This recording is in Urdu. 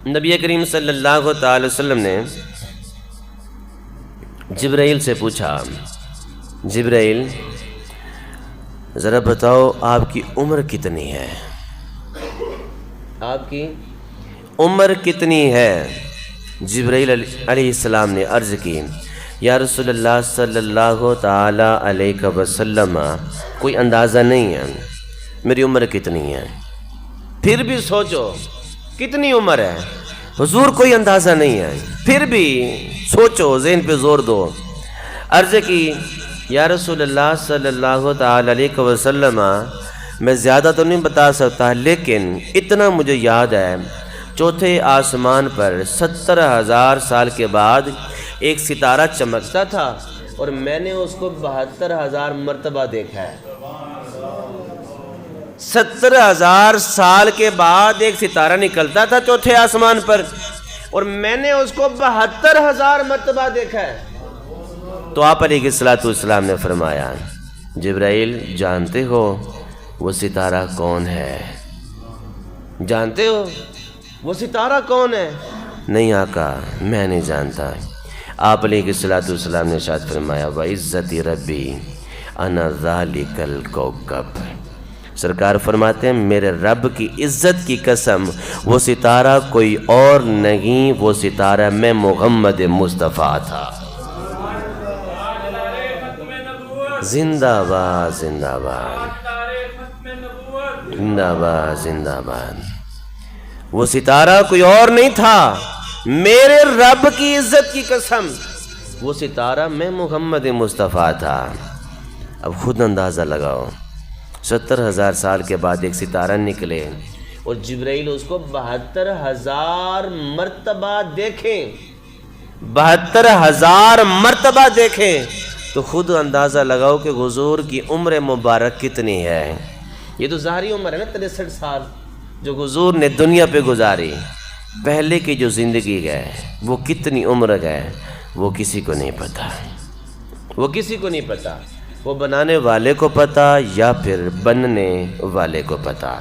نبی کریم صلی اللہ تعالی وسلم نے جبرائیل سے پوچھا، جبرائیل ذرا بتاؤ آپ کی عمر کتنی ہے؟ آپ کی عمر کتنی ہے؟ جبرائیل علیہ السلام نے عرض کی، یا رسول اللہ صلی اللہ تعالی علیہ وسلم کوئی اندازہ نہیں ہے میری عمر کتنی ہے۔ پھر بھی سوچو کتنی عمر ہے؟ حضور کوئی اندازہ نہیں ہے، پھر بھی سوچو، ذہن پہ زور دو۔ عرض کی، یا رسول اللہ صلی اللہ تعالی علیہ وسلم میں زیادہ تو نہیں بتا سکتا، لیکن اتنا مجھے یاد ہے چوتھے آسمان پر 70,000 سال کے بعد ایک ستارہ چمکتا تھا اور میں نے اس کو 72,000 مرتبہ دیکھا ہے۔ 70,000 سال کے بعد ایک ستارہ نکلتا تھا چوتھے آسمان پر اور میں نے اس کو 72,000 مرتبہ دیکھا ہے۔ تو آپ علیہ السلام نے فرمایا، جبرائیل جانتے ہو وہ ستارہ کون ہے؟ جانتے ہو وہ ستارہ کون ہے؟ نہیں آقا میں نہیں جانتا۔ آپ علیہ السلام نے ارشاد فرمایا، وَعِزَّتِ رَبِّی أَنَا ذَلِكَ الْكَوْكَبُ۔ سرکار فرماتے ہیں میرے رب کی عزت کی قسم، وہ ستارہ کوئی اور نہیں، وہ ستارہ میں محمد مصطفیٰ تھا۔ زندہ باد زندہ باد زندہ باد زندہ باد۔ وہ ستارہ کوئی اور نہیں تھا، میرے رب کی عزت کی قسم وہ ستارہ میں محمد مصطفیٰ تھا۔ اب خود اندازہ لگاؤ، 70,000 سال کے بعد ایک ستارہ نکلے اور جبرائیل اس کو 72,000 مرتبہ دیکھیں، 72,000 مرتبہ دیکھیں، تو خود اندازہ لگاؤ کہ حضور کی عمر مبارک کتنی ہے۔ یہ تو ظاہری عمر ہے نا، 63 سال جو حضور نے دنیا پہ گزاری۔ پہلے کی جو زندگی گئے وہ کتنی عمر گئے وہ کسی کو نہیں پتا، وہ کسی کو نہیں پتا، وہ بنانے والے کو پتا یا پھر بننے والے کو پتا۔